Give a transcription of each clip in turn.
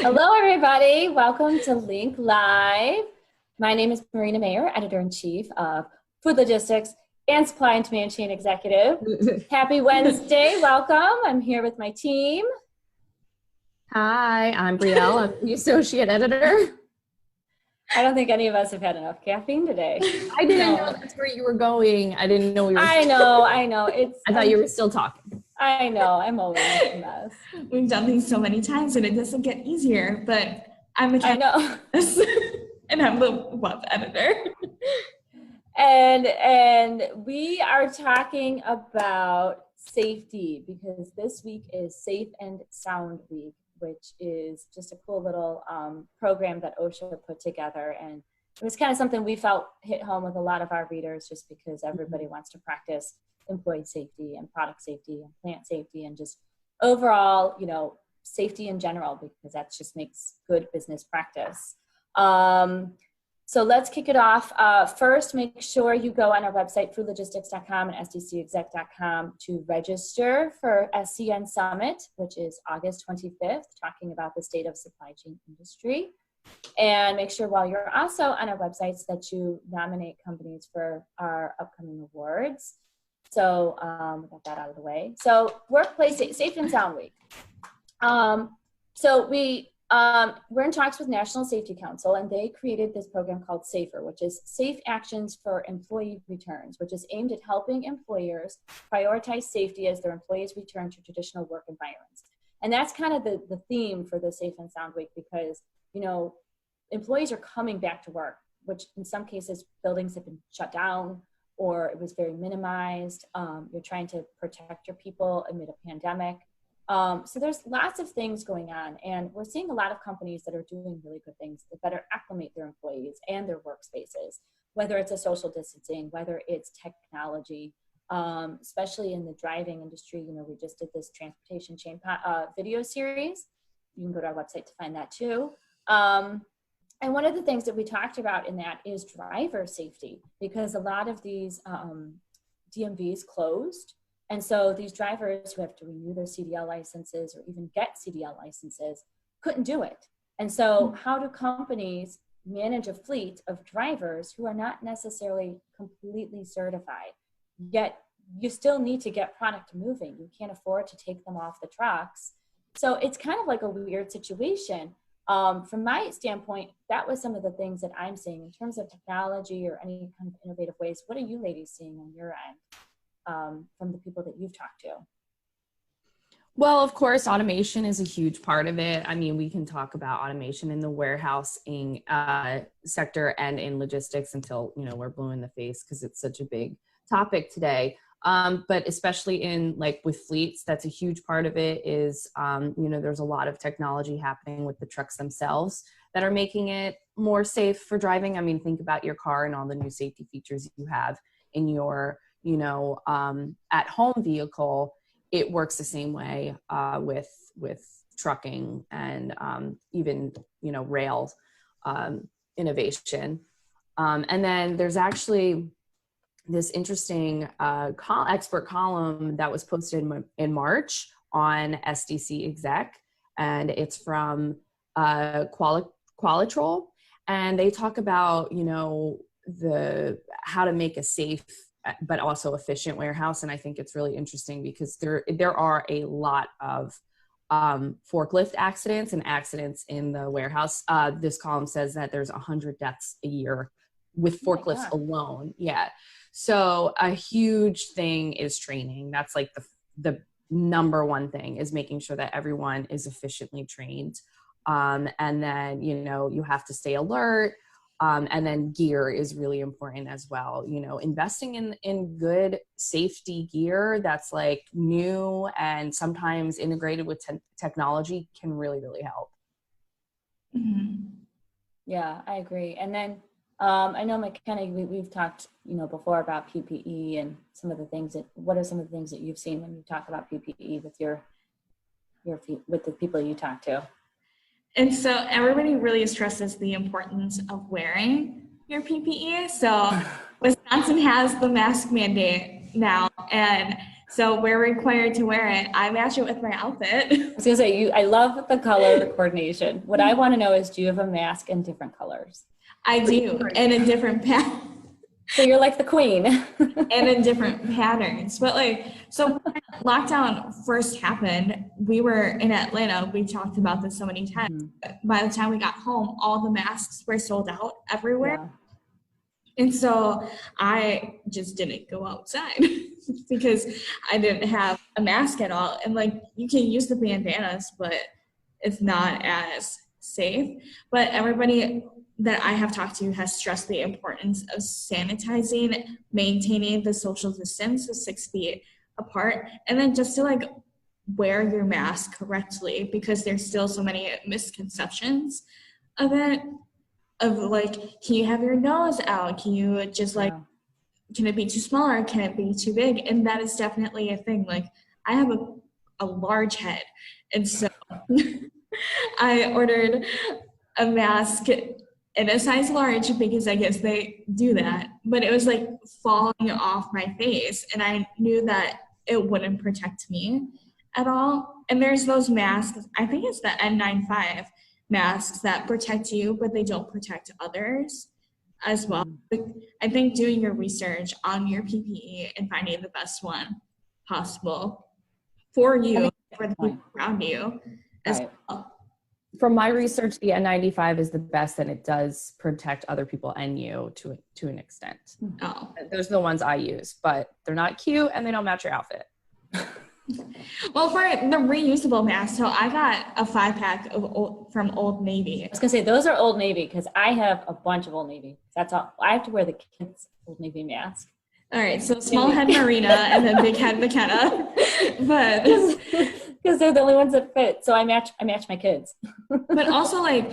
Hello, everybody. Welcome to L.I.N.K Live. My name is Marina, Editor-in-Chief of Food Logistics and Supply and Demand Chain Executive. Happy Wednesday. Welcome. I'm here with my team. Hi, I'm Brielle. I'm the Associate Editor. I don't think any of us have had enough caffeine today. I didn't know that's where you were going. I didn't know we were. I know. I thought you were still talking. I know. I'm always a mess. We've done these so many times and it doesn't get easier, but I'm a and I'm the web editor. And we are talking about safety because this week is Safe and Sound Week, which is just a cool little program that OSHA put together. And it was kind of something we felt hit home with a lot of our readers just because everybody wants to practice employee safety and product safety and plant safety and just overall, safety in general, because that just makes good business practice. So let's kick it off. First, make sure you go on our website, foodlogistics.com and sdcexec.com to register for SCN Summit, which is August 25th, talking about the state of supply chain industry. And make sure while you're also on our websites that you nominate companies for our upcoming awards. So we got that out of the way. So Workplace Safe and Sound Week. We're in talks with National Safety Council, and they created this program called SAFER, which is Safe Actions for Employee Returns, which is aimed at helping employers prioritize safety as their employees return to traditional work environments. And that's kind of the theme for the Safe and Sound Week because, employees are coming back to work, which in some cases buildings have been shut down or it was very minimized. You're trying to protect your people amid a pandemic. So there's lots of things going on, and we're seeing a lot of companies that are doing really good things to better acclimate their employees and their workspaces, whether it's a social distancing, whether it's technology, especially in the driving industry. We just did this transportation chain video series. You can go to our website to find that too. And one of the things that we talked about in that is driver safety, because a lot of these DMVs closed. And so these drivers who have to renew their CDL licenses or even get CDL licenses couldn't do it. And so how do companies manage a fleet of drivers who are not necessarily completely certified, yet you still need to get product moving? You can't afford to take them off the trucks. So it's kind of like a weird situation. From my standpoint, that was some of the things that I'm seeing in terms of technology or any kind of innovative ways. What are you ladies seeing on your end? From the people that you've talked to? Well, of course, automation is a huge part of it. I mean, we can talk about automation in the warehousing sector and in logistics until, we're blue in the face because it's such a big topic today. But especially in with fleets, that's a huge part of it is, there's a lot of technology happening with the trucks themselves that are making it more safe for driving. I mean, think about your car and all the new safety features you have in your at home vehicle. It works the same way with trucking and even rail innovation. And then there's actually this interesting expert column that was posted in March on SDCE Exec, and it's from Qualitrol, and they talk about how to make a safe but also efficient warehouse. And I think it's really interesting because there are a lot of forklift accidents and accidents in the warehouse. This column says that there's 100 deaths a year with forklifts alone. Yeah. So a huge thing is training. That's like the number one thing is making sure that everyone is efficiently trained. And then, you have to stay alert. And then gear is really important as well. Investing in good safety gear that's new and sometimes integrated with technology can really, really help. Mm-hmm. Yeah, I agree. And then I know McKenna, we've talked, before about PPE and some of the things what are some of the things that you've seen when you talk about PPE with the people you talk to? And so everybody really stresses the importance of wearing your PPE. So Wisconsin has the mask mandate now, and So we're required to wear it. I match it with my outfit. I was gonna say, I love the color coordination. What I want to know is, do you have a mask in different colors? I do, and in different patterns. So you're like the queen. And in different patterns. But like, so when lockdown first happened, we were in Atlanta. We talked about this so many times. By the time we got home, all the masks were sold out everywhere. Yeah. And so I just didn't go outside because I didn't have a mask at all. And like, you can use the bandanas, but it's not as safe. But everybody that I have talked to has stressed the importance of sanitizing, maintaining the social distance of 6 feet apart, and then just to like wear your mask correctly, because there's still so many misconceptions of it, of like, can you have your nose out? Can you just like, can it be too small or can it be too big? And that is definitely a thing. Like, I have a large head, and so I ordered a mask in a size large because I guess they do that, but it was like falling off my face, and I knew that it wouldn't protect me at all. And there's those masks, I think it's the N95 masks that protect you, but they don't protect others as well. But I think doing your research on your PPE and finding the best one possible for you, for the people around you as well. From my research, the N95 is the best, and it does protect other people and you to an extent. Oh, those are the ones I use, but they're not cute and they don't match your outfit. Well, for the reusable mask, so I got a 5-pack from Old Navy. I was gonna say, those are Old Navy, because I have a bunch of Old Navy. That's all. I have to wear the kids' Old Navy mask. All right, so small head Marina and then big head McKenna, but because they're the only ones that fit. So I match my kids. But also, like,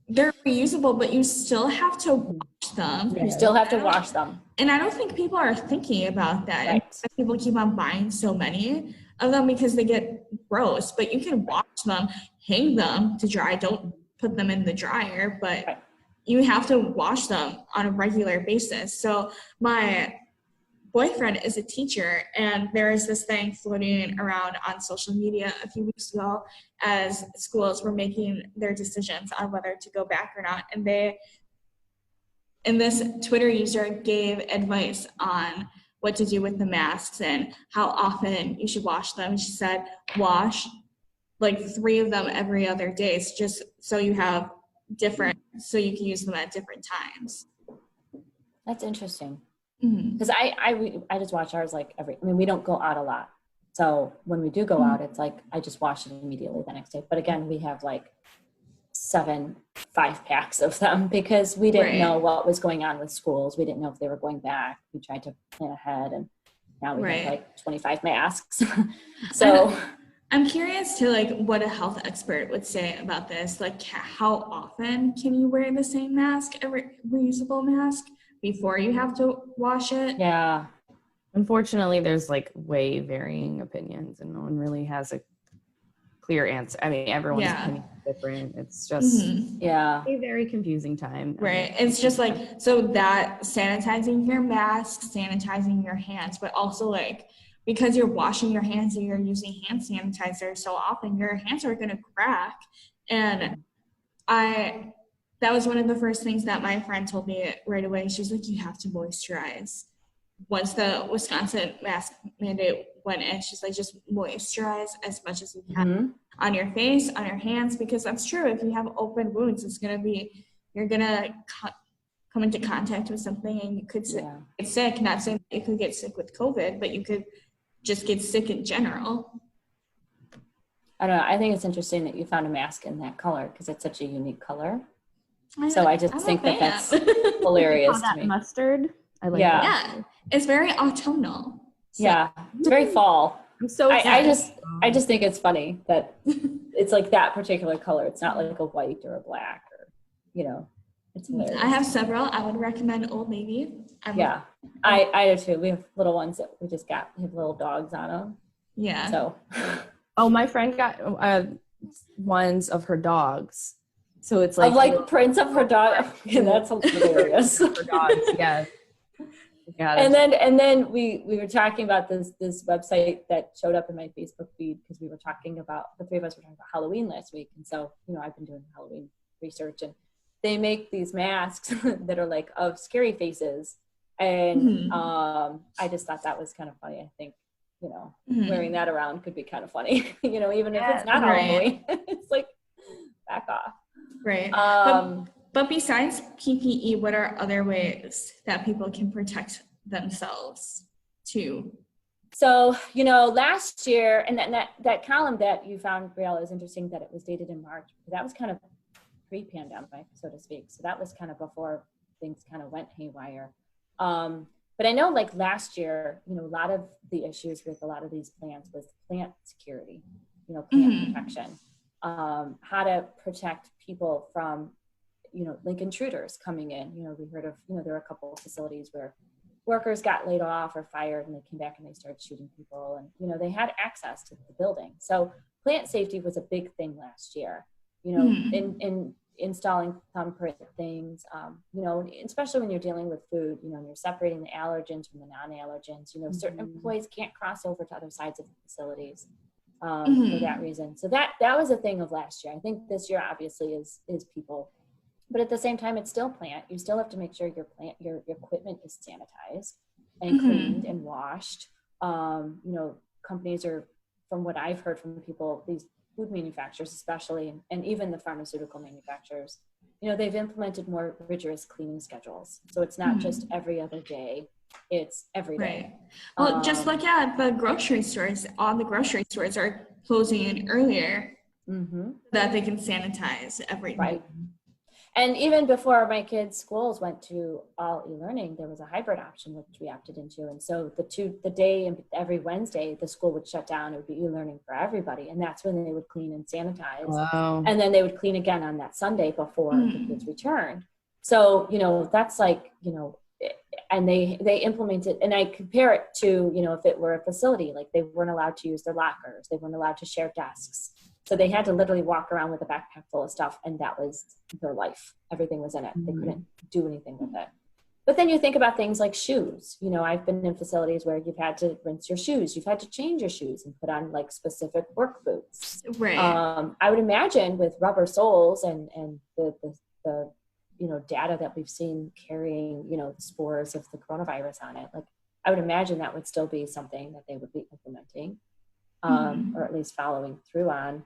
they're reusable, but you still have to wash them. You still have to wash them. And I don't think people are thinking about that. Right. And people keep on buying so many of them because they get gross, but you can wash them, hang them to dry. Don't put them in the dryer, but you have to wash them on a regular basis. So my boyfriend is a teacher, and there is this thing floating around on social media a few weeks ago as schools were making their decisions on whether to go back or not. And this Twitter user gave advice on what to do with the masks and how often you should wash them. She said, wash like 3 of them every other day, just so you have different, so you can use them at different times. That's interesting. Because I just watch ours like we don't go out a lot. So when we do go out, it's like, I just wash it immediately the next day. But again, we have like 7 5-packs of them because we didn't know what was going on with schools. We didn't know if they were going back. We tried to plan ahead, and now we have like 25 masks. So I'm curious to like what a health expert would say about this. Like, how often can you wear the same mask, a reusable mask, before you have to wash it? Yeah. Unfortunately, there's like way varying opinions, and no one really has a clear answer. I mean, everyone's opinion is different. It's just a very confusing time. Right. It's just like, so that sanitizing your mask, sanitizing your hands, but also like, because you're washing your hands and you're using hand sanitizer so often, your hands are going to crack. And that was one of the first things that my friend told me right away. She was like, you have to moisturize. Once the Wisconsin mask mandate went in, she's like, just moisturize as much as you can on your face, on your hands, because that's true. If you have open wounds, you're going to come into contact with something, and you could get sick. Not saying that you could get sick with COVID, but you could just get sick in general. I don't know. I think it's interesting that you found a mask in that color, because it's such a unique color. So I just think that's hilarious to me. Mustard. I like that. Yeah, it's very autumnal. So. Yeah, it's very fall. I'm so I just think it's funny that it's like that particular color. It's not like a white or a black, or it's hilarious. I have several. I would recommend Old Navy. I do too. We have little ones that we just got. We have little dogs on them. Yeah. So. Oh, my friend got ones of her dogs. So it's like prints of her dog. Yeah, that's hilarious. Her dogs, yeah. And then we were talking about this website that showed up in my Facebook feed because we were talking about, the three of us were talking about Halloween last week. And so, I've been doing Halloween research, and they make these masks that are like of scary faces. And I just thought that was kind of funny. I think, wearing that around could be kind of funny, even if it's not Halloween. It's like, back off. Right. But besides PPE, what are other ways that people can protect themselves too? So, last year, and that column that you found, Briellle, is interesting that it was dated in March. That was kind of pre-pandemic, so to speak. So that was kind of before things kind of went haywire. But I know like last year, a lot of the issues with a lot of these plants was plant security, plant protection, how to protect people from like intruders coming in. We heard of, there were a couple of facilities where workers got laid off or fired, and they came back and they started shooting people, and, they had access to the building. So plant safety was a big thing last year, in installing thumbprint things, especially when you're dealing with food, and you're separating the allergens from the non-allergens, certain employees can't cross over to other sides of the facilities for that reason. So that was a thing of last year. I think this year obviously is people. But at the same time, it's still plant. You still have to make sure your equipment is sanitized and cleaned and washed. Companies are, from what I've heard from people, these food manufacturers especially, and even the pharmaceutical manufacturers, they've implemented more rigorous cleaning schedules. So it's not just every other day, it's every day. Well, just look at the grocery stores. All the grocery stores are closing earlier so that they can sanitize everything. Right. And even before my kids' schools went to all e-learning, there was a hybrid option, which we opted into. And so the day and every Wednesday, the school would shut down. It would be e-learning for everybody. And that's when they would clean and sanitize. Wow. And then they would clean again on that Sunday before the kids returned. So, that's like, and they implement it. And I compare it to, if it were a facility, like they weren't allowed to use their lockers. They weren't allowed to share desks. So they had to literally walk around with a backpack full of stuff, and that was their life. Everything was in it. They couldn't do anything with it. But then you think about things like shoes. I've been in facilities where you've had to rinse your shoes. You've had to change your shoes and put on like specific work boots. Right. I would imagine with rubber soles and the data that we've seen carrying, the spores of the coronavirus on it, like I would imagine that would still be something that they would be implementing, or at least following through on.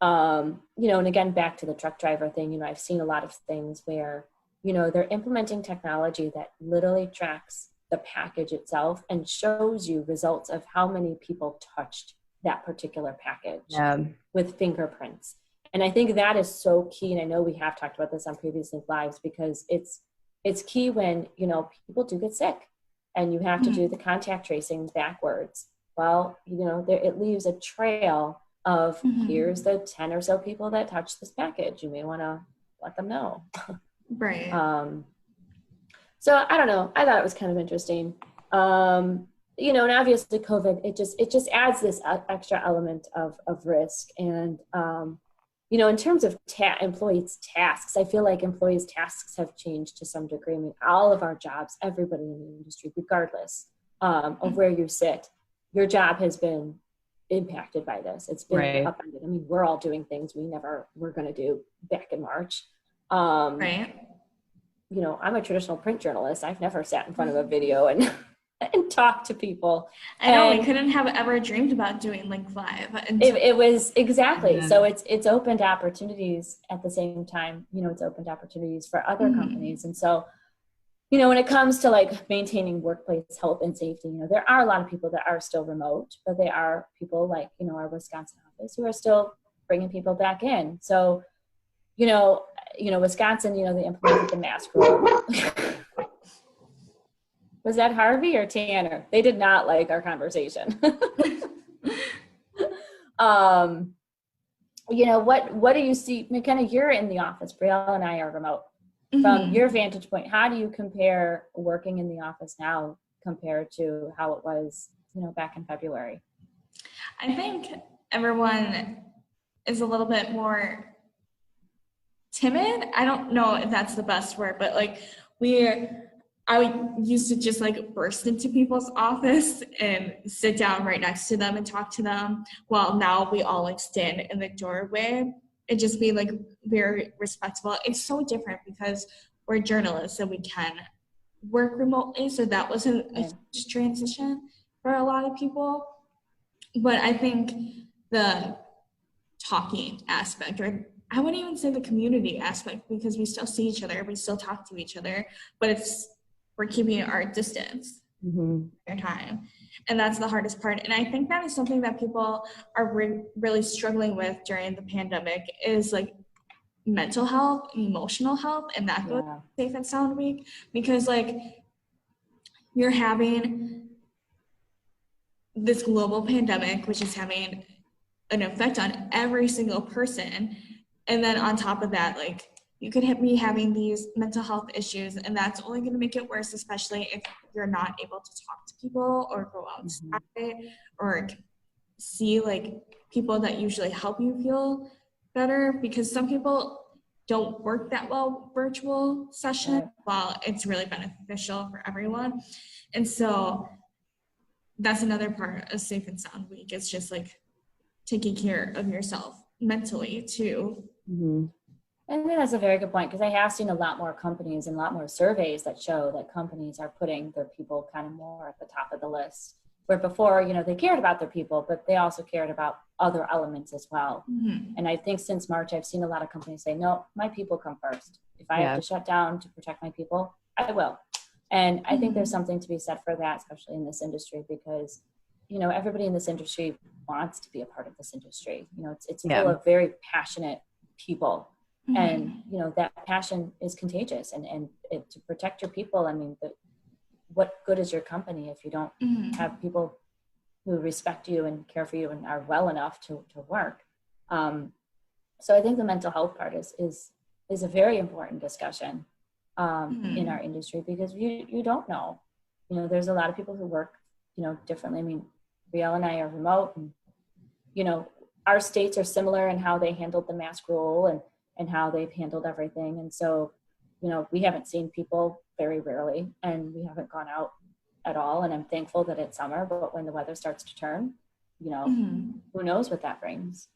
And again, back to the truck driver thing, I've seen a lot of things where, they're implementing technology that literally tracks the package itself and shows you results of how many people touched that particular package with fingerprints. And I think that is so key. And I know we have talked about this on previous lives, because it's key when, people do get sick and you have to do the contact tracing backwards. Well, it leaves a trail of here's the 10 or so people that touched this package. You may want to let them know. Right. So I don't know. I thought it was kind of interesting. And obviously COVID, it just adds this extra element of risk. And, in terms of employees' tasks, I feel like employees' tasks have changed to some degree. I mean, all of our jobs, everybody in the industry, regardless of where you sit, your job has been impacted by this. It's been upended. I mean, we're all doing things we never were going to do back in March. Right. I'm a traditional print journalist. I've never sat in front of a video and talked to people. I know, we couldn't have ever dreamed about doing L.I.N.K Live. It was exactly. Yeah. So it's opened opportunities at the same time, it's opened opportunities for other companies. And so, when it comes to like maintaining workplace health and safety, there are a lot of people that are still remote, but they are people like, our Wisconsin office who are still bringing people back in. So, Wisconsin, they implemented the mask rule. Was that Harvey or Tanner? They did not like our conversation. What do you see? McKenna, you're in the office. Briellle and I are remote. From your vantage point, how do you compare working in the office now compared to how it was, back in February? I think everyone is a little bit more timid. I don't know if that's the best word, but like used to just like burst into people's office and sit down right next to them and talk to them. Well, now we all like stand in the doorway and just be like very respectful. It's so different because we're journalists and we can work remotely. So that wasn't a huge transition for a lot of people. But I think the talking aspect, or I wouldn't even say the community aspect, because we still see each other, we still talk to each other, but we're keeping our distance their time. And that's the hardest part. And I think that is something that people are really struggling with during the pandemic, is like mental health, emotional health, and that goes Safe and Sound Week, because like you're having this global pandemic, which is having an effect on every single person. And then on top of that, like you could be having these mental health issues, and that's only going to make it worse, especially if you're not able to talk to people or go outside or see like people that usually help you feel better, because some people don't work that well virtual session, while it's really beneficial for everyone. And so that's another part of Safe and Sound Week. It's just like taking care of yourself mentally too. I think that's a very good point, because I have seen a lot more companies and a lot more surveys that show that companies are putting their people kind of more at the top of the list, where before, you know, they cared about their people, but they also cared about other elements as well. And I think since March, I've seen a lot of companies say, no, my people come first. If I have to shut down to protect my people, I will. And I think there's something to be said for that, especially in this industry, because, you know, everybody in this industry wants to be a part of this industry. You know, it's full of very passionate people. And, you know, that passion is contagious, and to protect your people. I mean, what good is your company if you don't have people who respect you and care for you and are well enough to work? So I think the mental health part is a very important discussion in our industry, because you don't know, you know, there's a lot of people who work, you know, differently. I mean, Briellle and I are remote, and, you know, our states are similar in how they handled the mask rule and how they've handled everything. And so, you know, we haven't seen people very rarely, and we haven't gone out at all. And I'm thankful that it's summer, but when the weather starts to turn, you know, who knows what that brings.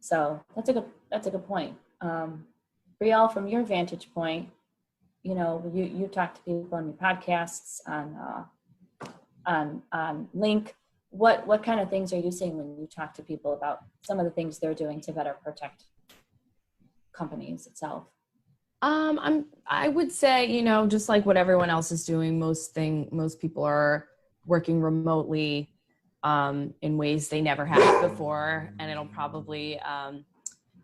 So that's a good point. Briellle, from your vantage point, you know, you talk to people on your podcasts on L.I.N.K. What kind of things are you seeing when you talk to people about some of the things they're doing to better protect companies itself? I would say, you know, just like what everyone else is doing, most people are working remotely in ways they never have before, and it'll probably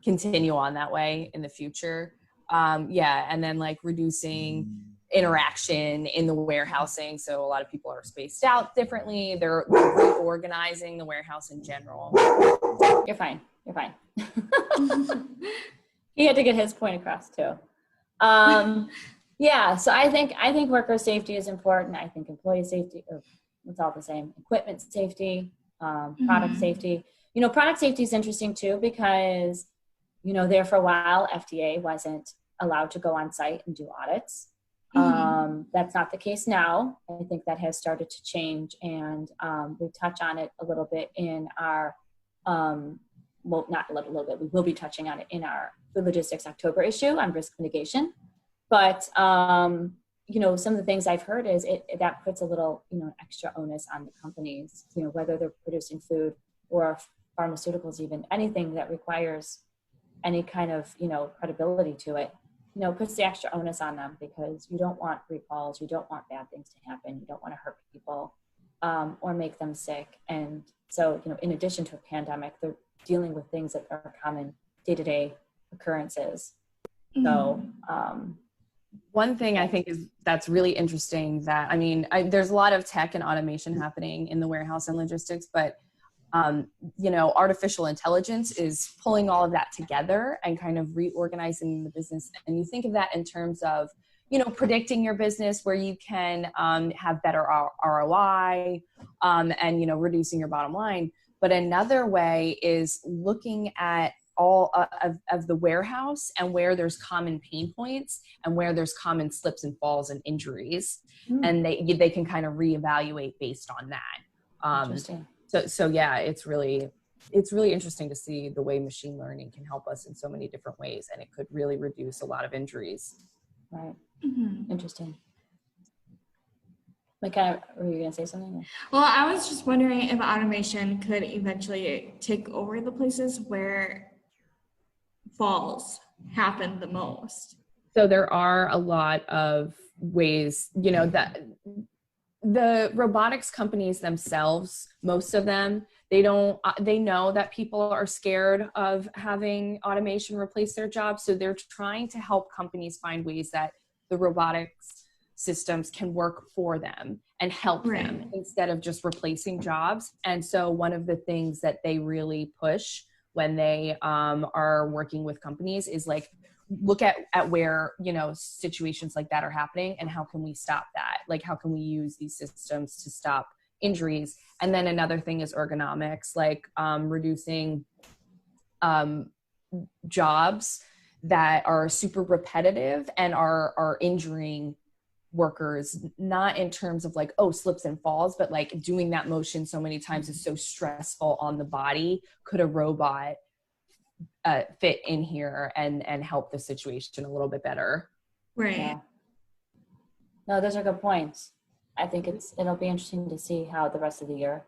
continue on that way in the future. And then like reducing interaction in the warehousing. So a lot of people are spaced out differently. They're reorganizing the warehouse in general. You're fine. He had to get his point across too. So I think worker safety is important. I think employee safety, it's all the same. Equipment safety, product safety. You know, product safety is interesting too, because, you know, there for a while, FDA wasn't allowed to go on site and do audits. That's not the case now. I think that has started to change, and we touch on it a little bit in our, well, not a little bit, we will be touching on it in our Food Logistics October issue on risk mitigation. But, you know, some of the things I've heard is that puts a little, you know, extra onus on the companies, you know, whether they're producing food or pharmaceuticals, even anything that requires any kind of, you know, credibility to it, you know, puts the extra onus on them, because you don't want recalls, you don't want bad things to happen, you don't want to hurt people or make them sick. And so, you know, in addition to a pandemic, they're dealing with things that are common day-to-day occurrences. So one thing I think that's really interesting, that, I mean, there's a lot of tech and automation happening in the warehouse and logistics, but you know, artificial intelligence is pulling all of that together and kind of reorganizing the business. And you think of that in terms of, you know, predicting your business, where you can have better ROI and, you know, reducing your bottom line. But another way is looking at all of the warehouse, and where there's common pain points and where there's common slips and falls and injuries. And they can kind of reevaluate based on that. Interesting. So yeah, it's really interesting to see the way machine learning can help us in so many different ways, and it could really reduce a lot of injuries. Right. Interesting. Mackenna, were you going to say something? Well, I was just wondering if automation could eventually take over the places where falls happen the most. So there are a lot of ways, that the robotics companies themselves, most of them, they know that people are scared of having automation replace their jobs. So they're trying to help companies find ways that the robotics systems can work for them and help them instead of just replacing jobs. And so one of the things that they really push when they are working with companies is like, look at where, situations like that are happening, and how can we stop that? Like, how can we use these systems to stop injuries? And then another thing is ergonomics, like reducing jobs that are super repetitive and are injuring workers, not in terms of like, oh, slips and falls, but like doing that motion so many times is so stressful on the body. Could a robot fit in here and help the situation a little bit better? Right. Yeah. No, those are good points. I think it'll be interesting to see how the rest of the year,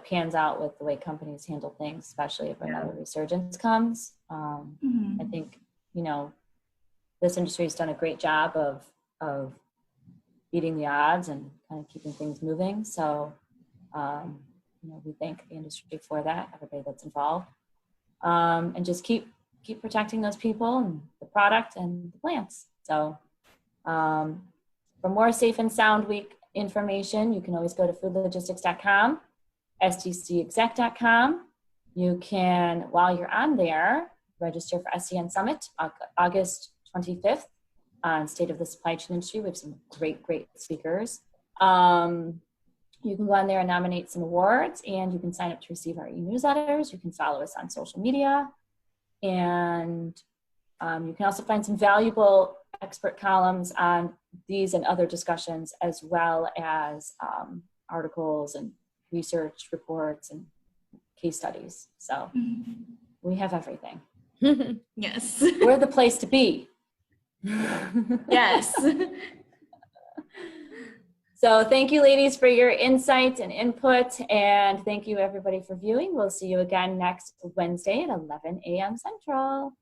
pans out with the way companies handle things, especially if another resurgence comes. I think, this industry has done a great job of beating the odds and kind of keeping things moving. So, we thank the industry for that, everybody that's involved. And just keep protecting those people and the product and the plants. So for more Safe and Sound Week information, you can always go to foodlogistics.com, sdcexec.com. You can, while you're on there, register for SCN Summit, August 25th on State of the Supply Chain Industry. We have some great speakers. You can go on there and nominate some awards, and you can sign up to receive our e-newsletters. You can follow us on social media, and you can also find some valuable expert columns on these and other discussions, as well as articles and research reports and case studies. So we have everything. Yes. We're the place to be. Yes. So thank you, ladies, for your insights and input, and thank you, everybody, for viewing. We'll see you again next Wednesday at 11 a.m. Central.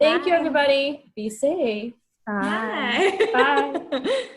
Thank you, everybody. Be safe. Bye. Bye.